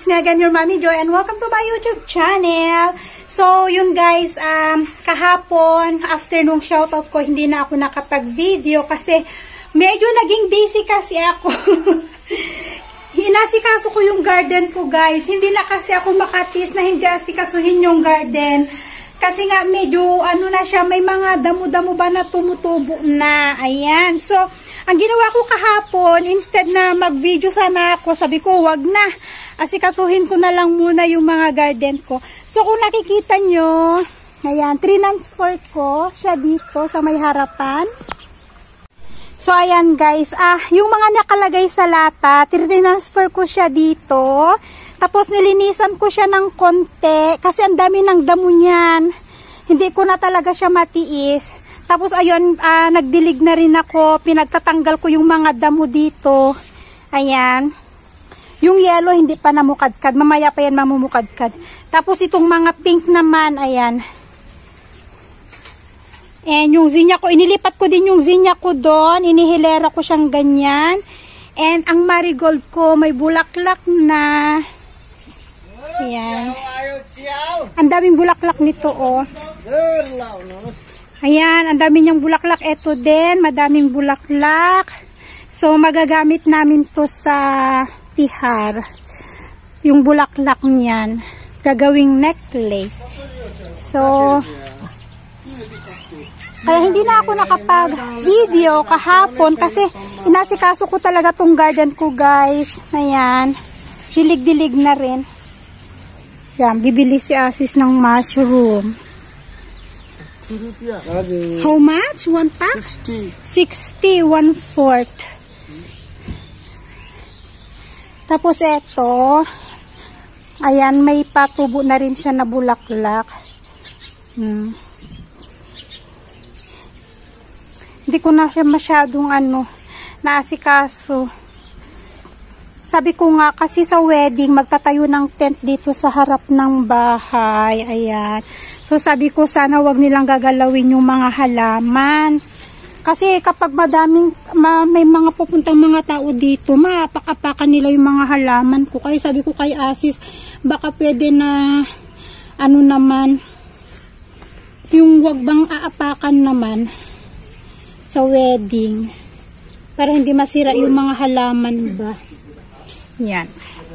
it's me again, your Mommy Joy, and welcome to my YouTube channel. So, yun guys, kahapon, after nung shoutout ko, hindi na ako nakapag-video kasi medyo naging busy kasi ako. Inasikaso ko yung garden ko guys. Hindi na kasi ako makatis na hindi asikasuhin yung garden. Kasi nga medyo ano na siya, may mga damo-damo ba na tumutubo na. Ayan. So, ang ginawa ko kahapon, instead na mag-video sana ako, sabi ko wag na. Asikasuhin ko na lang muna yung mga garden ko. So, kung nakikita nyo, ayan, transfer ko siya dito sa may harapan. So, ayan guys, yung mga nakalagay sa lata, transfer ko siya dito. Tapos, nilinisan ko siya ng konti kasi ang dami ng damo niyan. Hindi ko na talaga siya matiis. Tapos, ayun, nagdilig na rin ako. Pinagtatanggal ko yung mga damo dito. Ayan. Yung yellow, hindi pa namukadkad. Mamaya pa yan mamumukadkad. Tapos, itong mga pink naman, ayan. And yung zinya ko, inilipat ko din yung zinya ko doon. Inihilera ko siyang ganyan. And ang marigold ko, may bulaklak na. Ayan. Ang daming bulaklak nito, oh. Ayan, ang dami niyang bulaklak. Ito din, madaming bulaklak. So, magagamit namin to sa tihar. Yung bulaklak niyan. Gagawing necklace. So, kaya hindi na ako nakapag-video kahapon kasi inasikaso ko talaga tong garden ko guys. Ayan. Dilig-dilig na rin. Yan, bibili si Asis ng mushroom. How much? One pack? 60, 1/4. Tapos eto, ayan, may patubo na rin siya na bulaklak. Hindi ko na siya masyadong naasikaso. Sabi ko nga kasi sa wedding, magtatayo ng tent dito sa harap ng bahay. Ayan. So sabi ko sana wag nilang gagalawin yung mga halaman. Kasi kapag may mga pupuntang mga tao dito, maapak-apakan nila yung mga halaman ko. Kaya sabi ko kay Asis, baka pwede na naman, yung wag bang aapakan naman sa wedding. Para hindi masira yung mga halaman ba. Yan.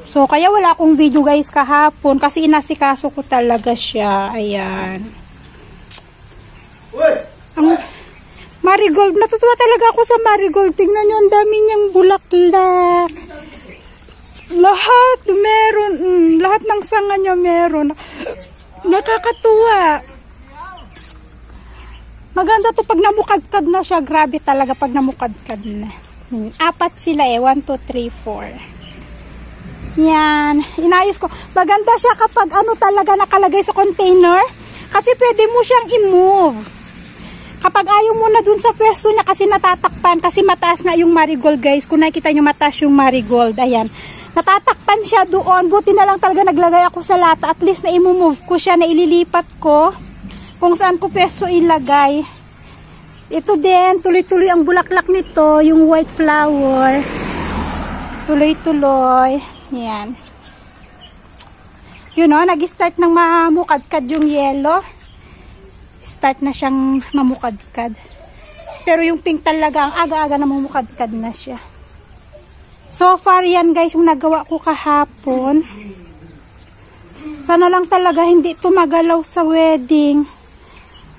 So, kaya wala akong video guys kahapon kasi inasikaso ko talaga siya. Ayan. Ang marigold. Natutuwa talaga ako sa marigold. Tingnan nyo, ang dami niyang bulaklak. Lahat meron. Lahat ng sanga niya meron. Nakakatuwa. Maganda to pag namukadkad na siya. Grabe talaga pag namukadkad na. 4 sila 1, 2, 3, 4. Yan, inayos ko. Maganda siya kapag talaga nakalagay sa container. Kasi pwede mo siyang i-move. Kapag ayaw mo na dun sa pwesto niya kasi natatakpan. Kasi mataas nga yung marigold guys. Kung nakikita nyo mataas yung marigold. Ayan. Natatakpan siya doon. Buti na lang talaga naglagay ako sa lata. At least na i-move ko siya. Na ililipat ko. Kung saan ko pwesto ilagay. Ito din. Tuloy-tuloy ang bulaklak nito. Yung white flower. Tuloy-tuloy. Yan. Yun o, nag-start ng mamukadkad yung yellow. Start na siyang mamukadkad. Pero yung pink talaga, ang aga-aga na mamukadkad na siya. So far yan guys, yung nagawa ko kahapon. Sana lang talaga hindi tumagalaw sa wedding.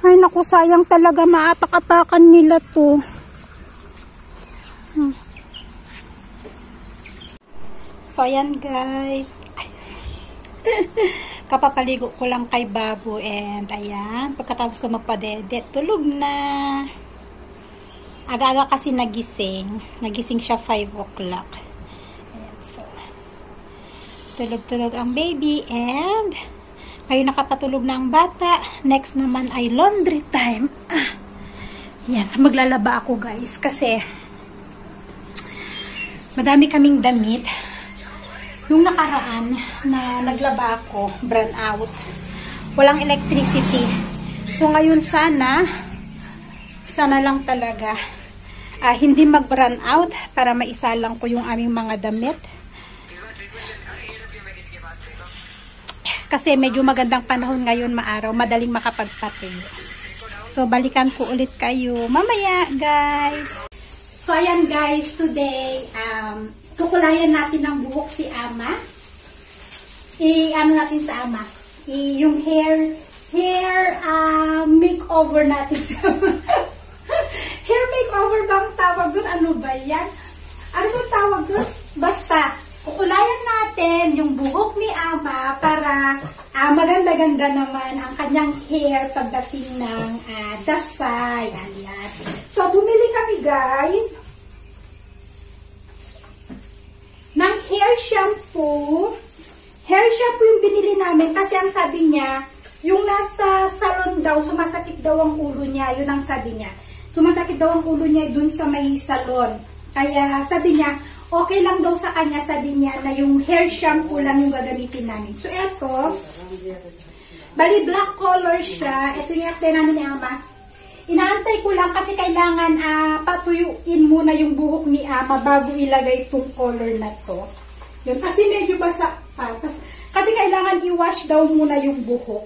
Ay naku, sayang talaga, maapak-apakan nila to. So, ayan guys. Kapapaligo ko lang kay Babu and ayan. Pagkatapos ko magpadede, tulog na. Aga-aga kasi nagising. Nagising siya 5 o'clock. Ayan, so. Tulog-tulog ang baby and ngayon nakapatulog na ang bata. Next naman ay laundry time. Ayan, maglalaba ako guys kasi madami kaming damit. Nung nakaraan na naglaba ako, brand out. Walang electricity. So ngayon sana lang talaga hindi mag-run out para maisalang ko yung aming mga damit. Kasi medyo magandang panahon ngayon, maaraw, madaling makapagpating. So, balikan ko ulit kayo mamaya, guys. So, ayan guys, today, kukulayan natin ng buhok si Ama. I-ano natin sa Ama. Yung hair makeover natin sa Ama. Hair makeover bang tawag doon? Ano ba yan? Ano bang tawag doon? Basta, kukulayan natin yung buhok ni Ama para maganda-ganda naman ang kanyang hair pagdating ng dasay. Ayan. So, bumili kami guys ng hair shampoo. Hair shampoo yung binili namin kasi ang sabi niya, yung nasa salon daw, sumasakit daw ang ulo niya. Yun ang sabi niya. Sumasakit daw ang ulo niya dun sa may salon. Kaya sabi niya, okay lang daw sa kanya, sabi niya na yung hair shampoo lang yung gagamitin namin. So, eto, bali black color siya. Ito yung apply namin ni Ama. Inaantay ko lang kasi kailangan patuyuin muna yung buhok ni Ama bago ilagay itong color na to. Yun, kasi medyo basa pa. Kasi kailangan i-wash daw muna yung buhok.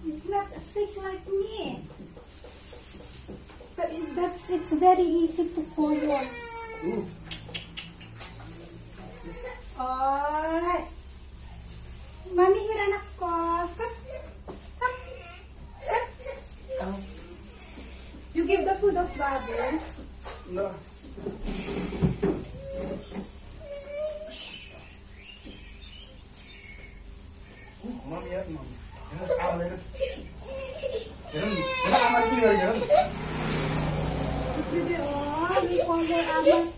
It's not thick like me. But it's very easy to color. Alright. Mami, here anak ko. Come. You give the food of Bubble? No. Mami, yan, mami. Yan sa kamay na. Yan. Sa kamay ko yun, yan. May color amas.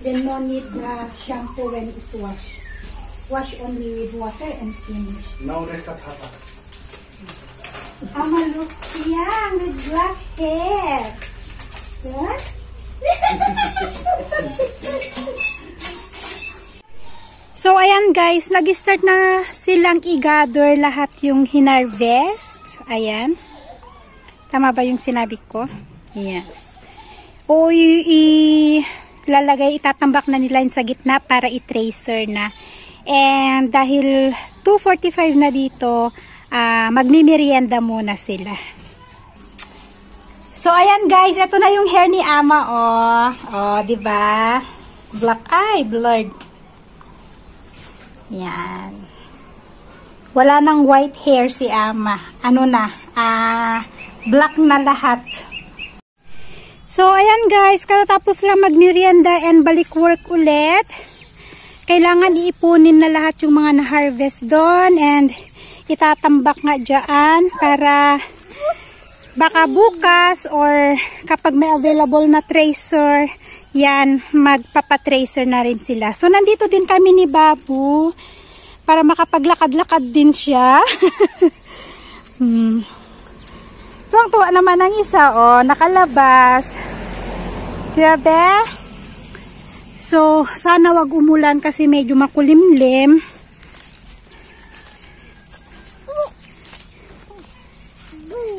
Then no need shampoo when it wash. Wash only with water and finish. Now let's cut hata. Ama, look young with black hair. What? So, ayan guys, nag-start na silang i-gather lahat yung hinarvest. Ayan. Tama ba yung sinabi ko? Ayan. O, itatambak na nila yun sa gitna para i-tracer na. And dahil 2:45 na dito, magmimerienda muna sila. So, ayan guys, ito na yung hair ni Ama, oh. Oh, diba? Black eye, blurred. Yan. Wala nang white hair si Ama. Ano na? Black na lahat. So, ayan guys, katapos lang magmerienda and balik work ulit. Kailangan iipunin na lahat yung mga na-harvest doon and itatambak nga dyan para baka bukas or kapag may available na tracer, yan, magpapatracer na rin sila. So, nandito din kami ni Babu para makapaglakad-lakad din siya. Tuwang-tuwa naman ang isa, oh, nakalabas. Diba? So, sana wag umulan kasi medyo makulimlim.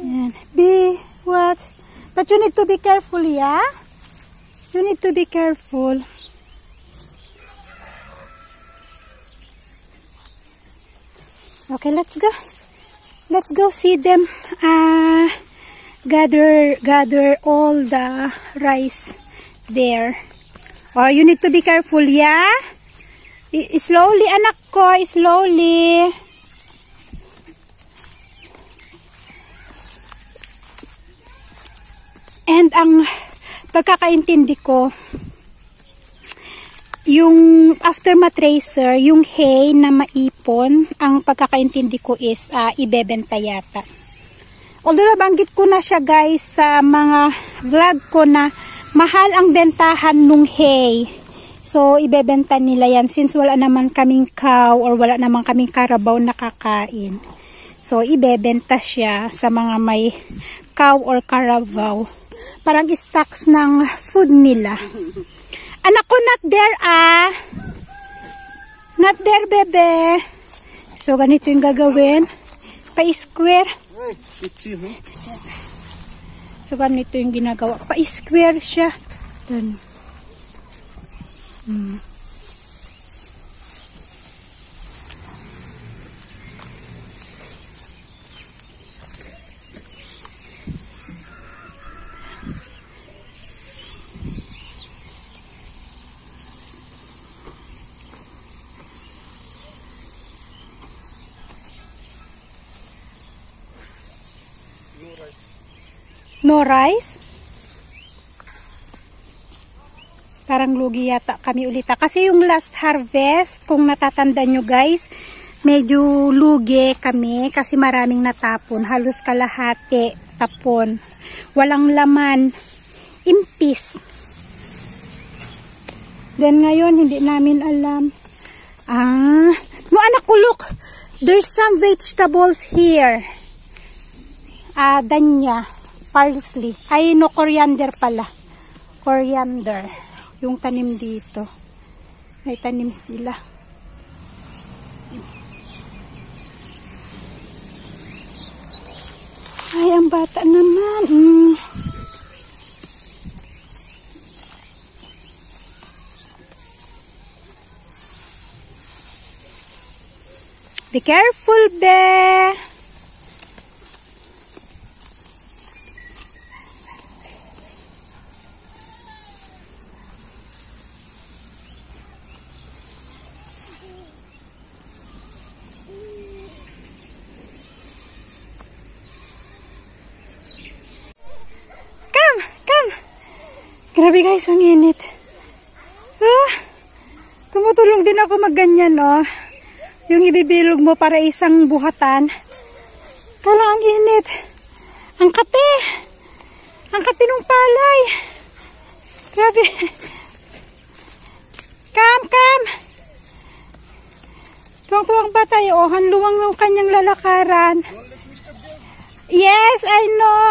Yan. What? But you need to be careful, yeah? You need to be careful. Okay, let's go. Let's go see them gather all the rice there. Oh, you need to be careful, yeah? Slowly, anak ko, slowly. And ang pagkakaintindi ko, yung after matracer, yung hay na maipon, ang pagkakaintindi ko is ibebenta yata. Although nabanggit ko na siya guys sa mga vlog ko na mahal ang bentahan nung hay. So, ibebenta nila yan since wala naman kaming cow or wala naman kaming karabaw na kakain. So, ibebenta siya sa mga may cow or karabaw. Parang stocks ng food nila. Anak ko, not there, Not there, bebe. So, ganito yung gagawin. Pa-square. So, ganito yung ginagawa. Pa-square siya. Dun. No rice? Parang lugi yata kami ulita. Kasi yung last harvest, kung natatanda nyo guys, medyo lugi kami kasi maraming natapon. Halos kalahati tapon. Walang laman. Impis. Then ngayon, hindi namin alam. No anak ko, look! There's some vegetables here. Danya. Parsley. Ay, no, coriander pala. Coriander. Yung tanim dito. May tanim sila. Ay, ang bata naman. Be careful, be. Grabe guys, ang init. Tumutulong din ako magganyan, oh. Yung ibibilog mo para isang buhatan. Kala ang init. Ang kate. Ang kate ng palay. Grabe. patay. Oh, hanluwang ng kanyang lalakaran. Yes, I know.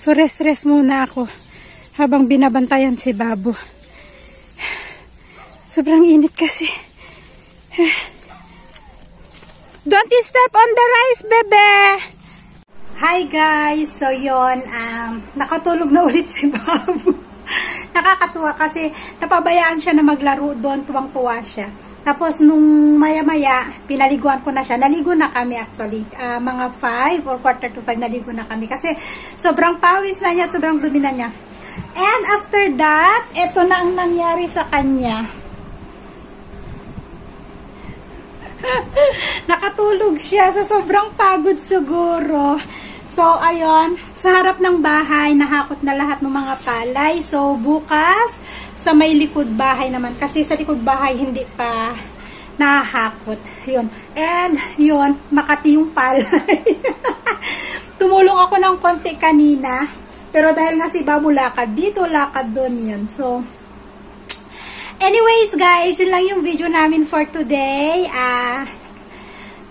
So, rest muna ako habang binabantayan si Babo. Sobrang init kasi. Don't step on the rice, bebe! Hi guys! So, yon nakatulog na ulit si Babo. Nakakatuwa kasi napabayaan siya na maglaro doon. Tuwang-tuwa siya. Tapos, nung maya-maya, pinaliguan ko na siya. Naligo na kami actually. Mga 5 or 4:45 naligo na kami. Kasi, sobrang pawis na niya, sobrang dumi na niya. And after that, ito na ang nangyari sa kanya. Nakatulog siya sa sobrang pagod siguro. So, ayun. Sa harap ng bahay, nahakot na lahat ng mga palay. So, bukas, sa may likod bahay naman. Kasi sa likod bahay, hindi pa nahakot. Yun. And, yun, Makati yung palay. Tumulong ako ng konti kanina. Pero dahil nga si Babo lakad dito, lakad doon yun. So, anyways guys, yun lang yung video namin for today.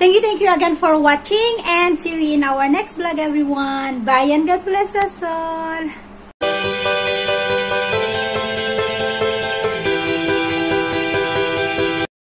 Thank you again for watching. And see you in our next vlog everyone. Bye and God bless us all.